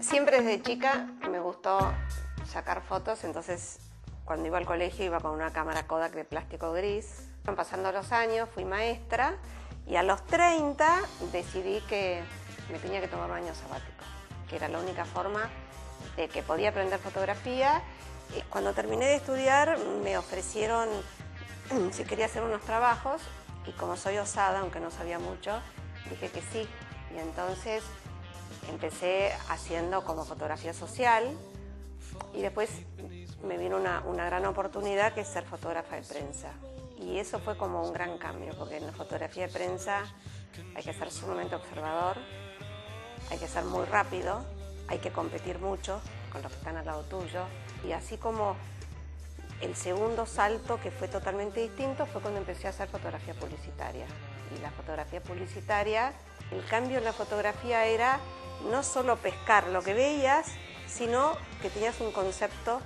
Siempre desde chica me gustó sacar fotos, entonces cuando iba al colegio iba con una cámara Kodak de plástico gris. Pasando los años fui maestra y a los 30 decidí que me tenía que tomar un año sabático, que era la única forma de que podía aprender fotografía. Y cuando terminé de estudiar me ofrecieron si quería hacer unos trabajos y como soy osada, aunque no sabía mucho, dije que sí. Y entonces empecé haciendo como fotografía social y después me vino una gran oportunidad que es ser fotógrafa de prensa. Y eso fue como un gran cambio, porque en la fotografía de prensa hay que ser sumamente observador, hay que ser muy rápido, hay que competir mucho con los que están al lado tuyo. Y así como el segundo salto, que fue totalmente distinto, fue cuando empecé a hacer fotografía publicitaria. Y la fotografía publicitaria, el cambio en la fotografía era no solo pescar lo que veías, sino que tenías un concepto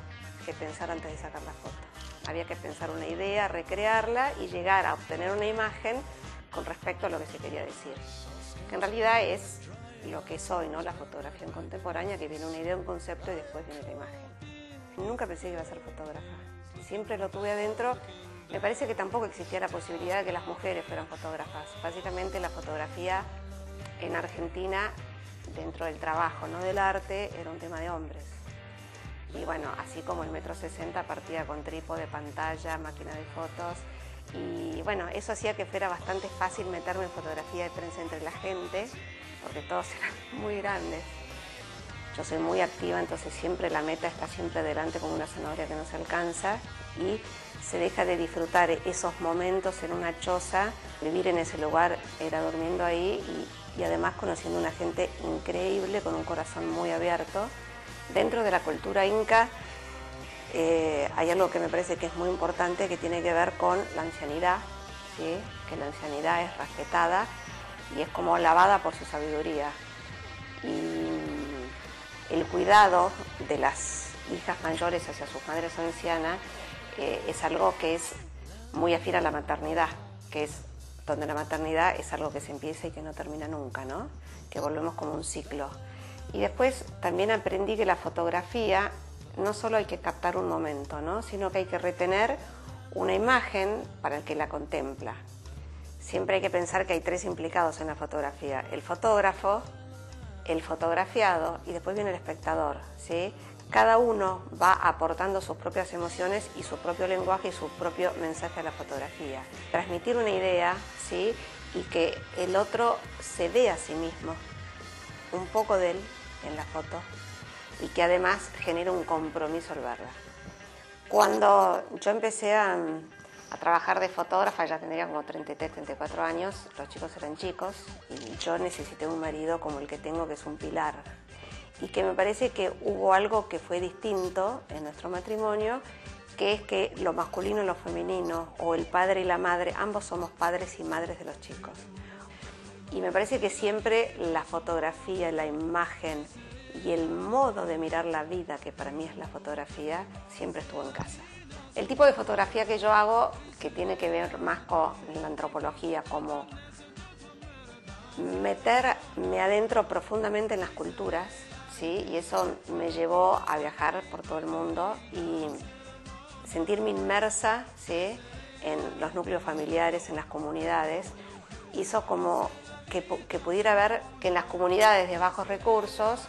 que pensar antes de sacar la foto. Había que pensar una idea, recrearla y llegar a obtener una imagen con respecto a lo que se quería decir. Que en realidad es lo que es hoy, ¿no? La fotografía en contemporánea, que viene una idea, un concepto y después viene la imagen. Nunca pensé que iba a ser fotógrafa. Siempre lo tuve adentro. Me parece que tampoco existía la posibilidad de que las mujeres fueran fotógrafas. Básicamente la fotografía en Argentina, dentro del trabajo, no del arte, era un tema de hombres. Y bueno, así como el 1,60 m partía con trípode, pantalla, máquina de fotos. Y bueno, eso hacía que fuera bastante fácil meterme en fotografía de prensa entre la gente, porque todos eran muy grandes. Yo soy muy activa, entonces siempre la meta está siempre delante como una zanahoria que no se alcanza y se deja de disfrutar esos momentos en una choza. Vivir en ese lugar era durmiendo ahí y además conociendo una gente increíble con un corazón muy abierto. Dentro de la cultura inca hay algo que me parece que es muy importante, que tiene que ver con la ancianidad, ¿sí? Que la ancianidad es respetada y es como alabada por su sabiduría. Y el cuidado de las hijas mayores hacia sus madres ancianas es algo que es muy afín a la maternidad, que es donde la maternidad es algo que se empieza y que no termina nunca, ¿no? Que volvemos como un ciclo. Y después también aprendí que la fotografía no solo hay que captar un momento, ¿no? Sino que hay que retener una imagen para el que la contempla. Siempre hay que pensar que hay tres implicados en la fotografía: el fotógrafo, el fotografiado y después viene el espectador, ¿sí? Cada uno va aportando sus propias emociones y su propio lenguaje y su propio mensaje a la fotografía. Transmitir una idea, ¿sí? Y que el otro se vea a sí mismo, un poco de él en la foto, y que además genere un compromiso al verla. Cuando yo empecé a trabajar de fotógrafa, ya tendría como 33, 34 años, los chicos eran chicos, y yo necesité un marido como el que tengo, que es un pilar. Y que me parece que hubo algo que fue distinto en nuestro matrimonio, que es que lo masculino y lo femenino, o el padre y la madre, ambos somos padres y madres de los chicos. Y me parece que siempre la fotografía, la imagen y el modo de mirar la vida, que para mí es la fotografía, siempre estuvo en casa. El tipo de fotografía que yo hago, que tiene que ver más con la antropología, como meterme adentro profundamente en las culturas, ¿sí? Y eso me llevó a viajar por todo el mundo y sentirme inmersa, ¿sí? En los núcleos familiares, en las comunidades. Hizo como que pudiera ver que en las comunidades de bajos recursos,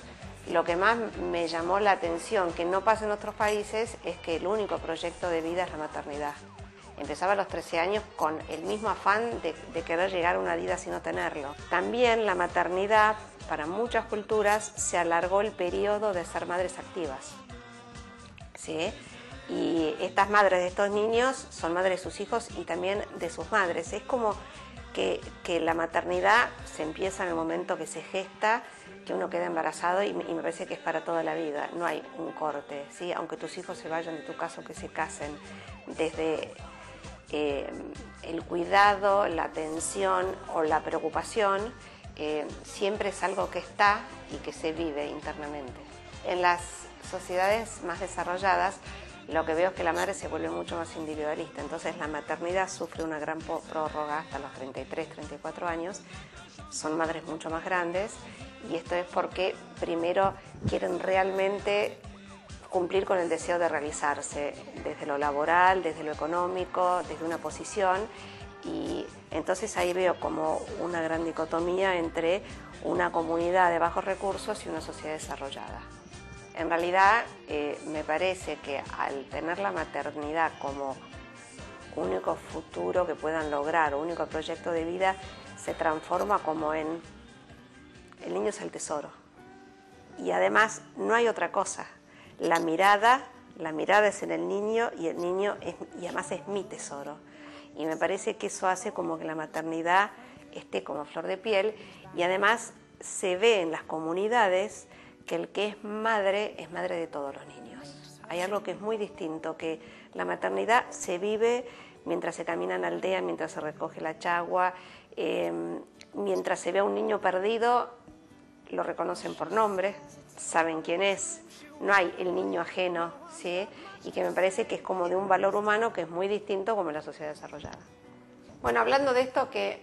lo que más me llamó la atención, que no pasa en otros países, es que el único proyecto de vida es la maternidad. Empezaba a los 13 años con el mismo afán de querer llegar a una vida sin no tenerlo. También la maternidad, para muchas culturas, se alargó el periodo de ser madres activas, ¿sí? Y estas madres de estos niños son madres de sus hijos y también de sus madres. Es como que la maternidad se empieza en el momento que se gesta, que uno queda embarazado y me parece que es para toda la vida, no hay un corte, ¿sí? Aunque tus hijos se vayan de tu casa o que se casen, desde el cuidado, la atención o la preocupación, siempre es algo que está y que se vive internamente. En las sociedades más desarrolladas, lo que veo es que la madre se vuelve mucho más individualista, entonces la maternidad sufre una gran prórroga hasta los 33, 34 años, son madres mucho más grandes y esto es porque primero quieren realmente cumplir con el deseo de realizarse desde lo laboral, desde lo económico, desde una posición, y entonces ahí veo como una gran dicotomía entre una comunidad de bajos recursos y una sociedad desarrollada. En realidad me parece que al tener la maternidad como único futuro que puedan lograr, único proyecto de vida, se transforma como en el niño es el tesoro. Y además no hay otra cosa. La mirada es en el niño y el niño y además es mi tesoro. Y me parece que eso hace como que la maternidad esté como flor de piel, y además se ve en las comunidades que el que es madre de todos los niños. Hay algo que es muy distinto, que la maternidad se vive mientras se camina en la aldea, mientras se recoge la chagua, mientras se ve a un niño perdido, lo reconocen por nombre, saben quién es, no hay el niño ajeno, ¿sí? Y que me parece que es como de un valor humano que es muy distinto como en la sociedad desarrollada. Bueno, hablando de esto, que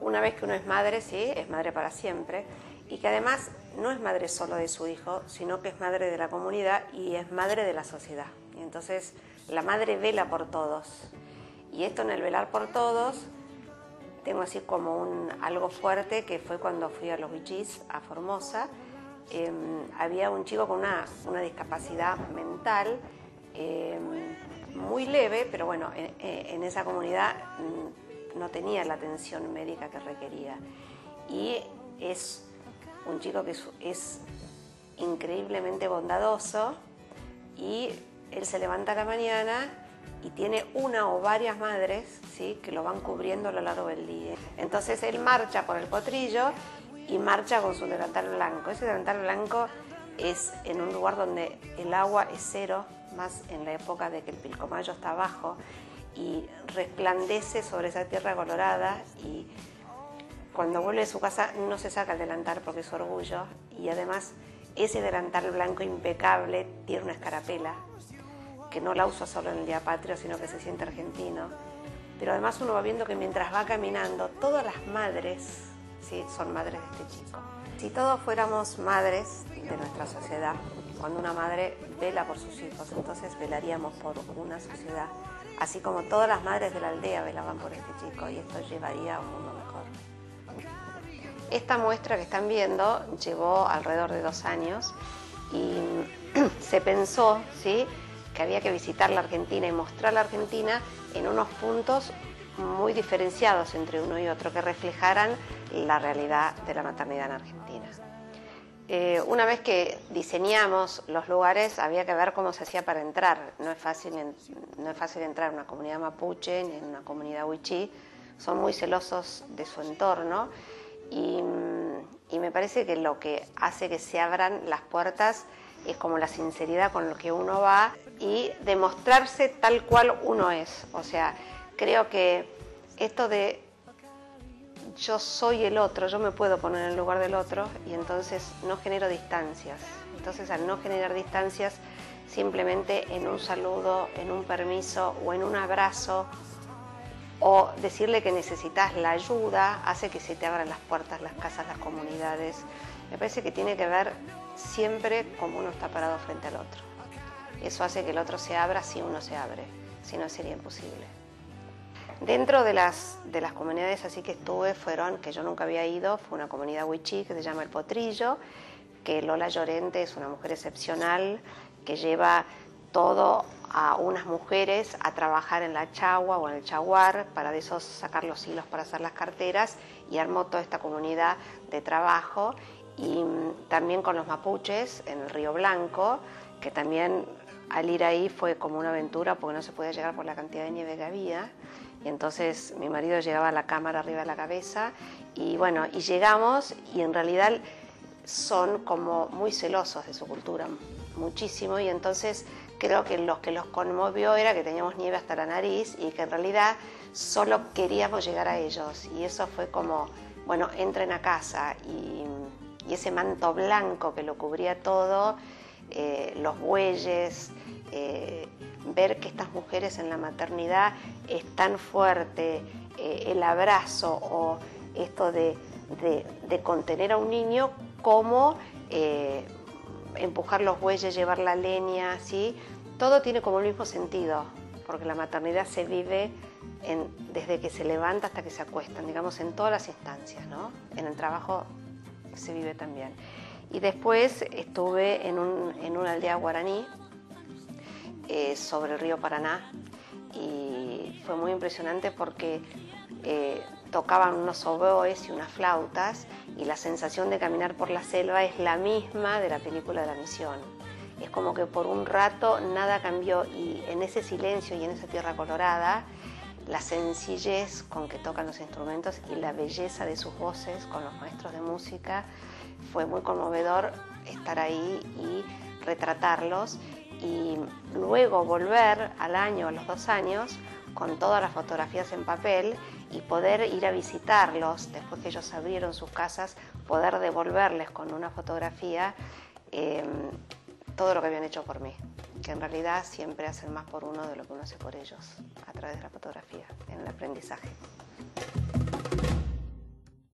una vez que uno es madre, sí, es madre para siempre, y que además no es madre solo de su hijo, sino que es madre de la comunidad y es madre de la sociedad. Y entonces la madre vela por todos. Y esto en el velar por todos, tengo así como algo fuerte, que fue cuando fui a los Wichís, a Formosa. Había un chico con una discapacidad mental muy leve, pero bueno, en esa comunidad no tenía la atención médica que requería. Y es un chico que es increíblemente bondadoso, y él se levanta a la mañana y tiene una o varias madres, ¿sí?, que lo van cubriendo a lo largo del día. Entonces él marcha por el potrillo y marcha con su delantal blanco. Ese delantal blanco es en un lugar donde el agua es cero, más en la época de que el Pilcomayo está abajo, y resplandece sobre esa tierra colorada, y cuando vuelve a su casa no se saca el delantal porque es su orgullo, y además ese delantal blanco impecable tiene una escarapela que no la usa solo en el Día Patrio, sino que se siente argentino. Pero además uno va viendo que mientras va caminando, todas las madres, ¿sí?, son madres de este chico. Si todos fuéramos madres de nuestra sociedad, cuando una madre vela por sus hijos, entonces velaríamos por una sociedad, así como todas las madres de la aldea velaban por este chico, y esto llevaría a un mundo mejor. Esta muestra que están viendo llevó alrededor de 2 años, y se pensó, ¿sí?, que había que visitar la Argentina y mostrar la Argentina en unos puntos muy diferenciados entre uno y otro, que reflejaran la realidad de la maternidad en Argentina. Una vez que diseñamos los lugares, había que ver cómo se hacía para entrar. No es fácil entrar en una comunidad mapuche ni en una comunidad wichí. Son muy celosos de su entorno, y me parece que lo que hace que se abran las puertas es como la sinceridad con lo que uno va y demostrarse tal cual uno es. O sea, creo que esto de yo soy el otro, yo me puedo poner en el lugar del otro, y entonces no genero distancias. Entonces, al no generar distancias, simplemente en un saludo, en un permiso o en un abrazo, o decirle que necesitas la ayuda, hace que se te abran las puertas, las casas, las comunidades. Me parece que tiene que ver siempre cómo uno está parado frente al otro. Eso hace que el otro se abra si uno se abre, si no sería imposible. Dentro de las comunidades así que estuve, que yo nunca había ido, fue una comunidad wichí que se llama El Potrillo, que Lola Llorente es una mujer excepcional, que lleva todo a unas mujeres a trabajar en la chagua o en el chaguar, para de esos sacar los hilos para hacer las carteras, y armó toda esta comunidad de trabajo. Y también con los mapuches en el Río Blanco, que también al ir ahí fue como una aventura porque no se podía llegar por la cantidad de nieve que había, y entonces mi marido llevaba la cámara arriba de la cabeza, y bueno, y llegamos, y en realidad son como muy celosos de su cultura, muchísimo, y entonces creo que lo que los conmovió era que teníamos nieve hasta la nariz y que en realidad solo queríamos llegar a ellos, y eso fue como, bueno, entren a casa, y ese manto blanco que lo cubría todo, los bueyes, ver que estas mujeres en la maternidad es tan fuerte, el abrazo o esto de de contener a un niño como empujar los bueyes, llevar la leña, ¿sí? Todo tiene como el mismo sentido, porque la maternidad se vive desde que se levanta hasta que se acuestan, digamos, en todas las instancias, ¿no? En el trabajo se vive también. Y después estuve en una aldea guaraní sobre el río Paraná, y fue muy impresionante porque tocaban unos oboes y unas flautas, y la sensación de caminar por la selva es la misma de la película de La Misión. Es como que por un rato nada cambió, y en ese silencio y en esa tierra colorada, la sencillez con que tocan los instrumentos y la belleza de sus voces con los maestros de música, fue muy conmovedor estar ahí y retratarlos, y luego volver al año, a los 2 años, con todas las fotografías en papel, y poder ir a visitarlos después que ellos abrieron sus casas, poder devolverles con una fotografía todo lo que habían hecho por mí, que en realidad siempre hacen más por uno de lo que uno hace por ellos, a través de la fotografía, en el aprendizaje.